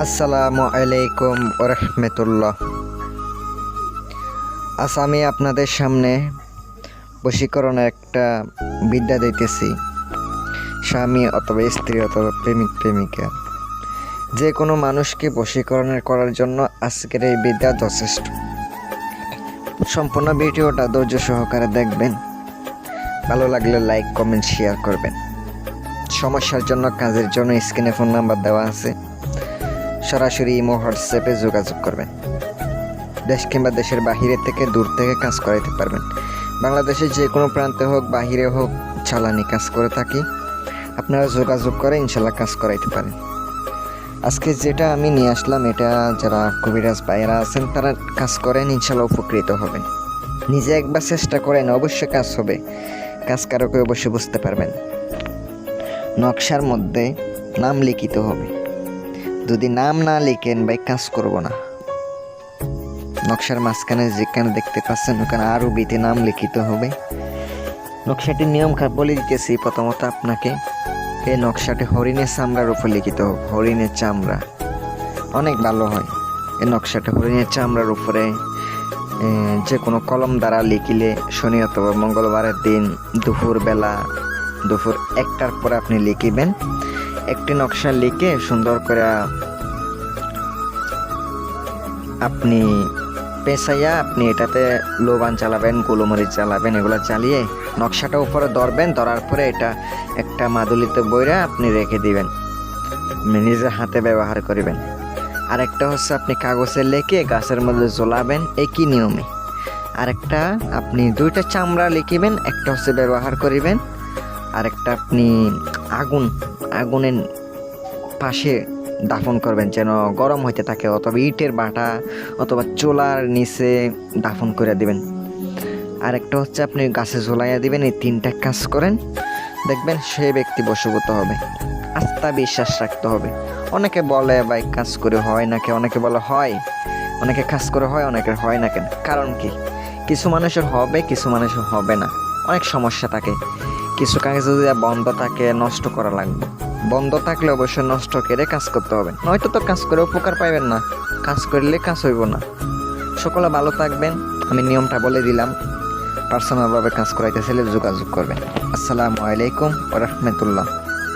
আসসালামু আলাইকুম ওরহমতুল্লাহ। আজ আমি আপনাদের সামনে বশীকরণের একটা বিদ্যা দিতেছি। স্বামী অথবা স্ত্রী অথবা প্রেমিক প্রেমিকা যে কোনো মানুষকে বশীকরণের করার জন্য আজকের এই বিদ্যা যথেষ্ট। সম্পূর্ণ ভিডিওটা ধৈর্য সহকারে দেখবেন। ভালো লাগলে লাইক কমেন্ট শেয়ার করবেন। সমস্যার জন্য কাজের জন্য স্ক্রিনে ফোন নাম্বার দেওয়া আছে, সরাসরি ইমো হোয়াটসঅ্যাপে যোগাযোগ করবেন। দেশ কিংবা দেশের বাহিরে থেকে দূর থেকে কাজ করাইতে পারবেন। বাংলাদেশের যে কোনো প্রান্তে হোক বাহিরে হোক চালানি কাজ করে থাকি, আপনারা যোগাযোগ করে ইনশাল্লাহ কাজ করাইতে পারেন। আজকে যেটা আমি নিয়ে আসলাম, এটা যারা কবিরাজ ভাইয়েরা আছেন তারা কাজ করেন, ইনশাল্লাহ উপকৃত হবেন। নিজে একবার চেষ্টা করেন, অবশ্যই কাজ হবে। কাজ কারকে অবশ্যই বুঝতে পারবেন। নকশার মধ্যে নাম লিখিত হবে। যদি নাম না লিখেন ভাই কাজ করব না। নকশার মাঝখানে যেখানে দেখতে পাচ্ছেন ওখানে আরবিতে নাম লিখিত হবে। নকশাটির নিয়ম বলে দিতেছি। প্রথমত আপনাকে এই নকশাটি হরিণের চামড়ার উপর লিখিত হবে। হরিণের চামড়া অনেক ভালো হয়। এই নকশাটি হরিণের চামড়ার উপরে যে কোনো কলম দ্বারা লিখিলে শনি অথবা মঙ্গলবারের দিন দুপুর 1টার পরে আপনি লিখিবেন। একটি নকশা লিখে সুন্দর করে আপনি পেঁচাইয়া আপনি এটাতে লোবান চালাবেন, গোলমরিচ চালাবেন, এগুলো চালিয়ে নকশাটা উপরে ধরবেন। ধরার পরে এটা একটা মাদুলিতে বইরা আপনি রেখে দিবেন, নিজের হাতে ব্যবহার করবেন। আরেকটা হচ্ছে আপনি কাগজে লিখে গাছের মধ্যে জ্বলাবেন একই নিয়মে। আরেকটা আপনি 2টা চামড়া লিখিবেন, একটা হচ্ছে ব্যবহার করিবেন, আরেকটা আপনি আগুনের পাশে দাফন করবেন যেন গরম হইতে থাকে, অথবা ইটের বাটা অথবা চোলার নিচে দাফন করে দিবেন। আরেকটা হচ্ছে আপনি গাছে ঝোলাইয়া দিবেন। এই 3টা কাজ করেন, দেখবেন সেই ব্যক্তি বশীভূত হবে। আস্থা বিশ্বাস রাখতে হবে। অনেকে বলে ভাই কাজ করে হয় না কে, অনেকে বলে হয়, অনেকে কাজ করে হয়, অনেকের হয় না কেন। কারণ কি, কিছু মানুষের হবে, কিছু মানুষের হবে না। অনেক সমস্যা থাকে। কিছু কাজ যদি বন্ধ থাকে নষ্ট করা লাগবে। বন্ধ থাকলে অবশ্যই নষ্ট করে কাজ করতে হবে, নয়তো তো কাজ করে উপকার পাইবেন না। কাজ করলে কাজ হইব না। সকলে ভালো থাকবেন। আমি নিয়মটা বলে দিলাম। পার্সোনালভাবে কাজ করাইতে চাইলে যোগাযোগ করবেন। আসসালামু আলাইকুম ওয়া রাহমাতুল্লাহ।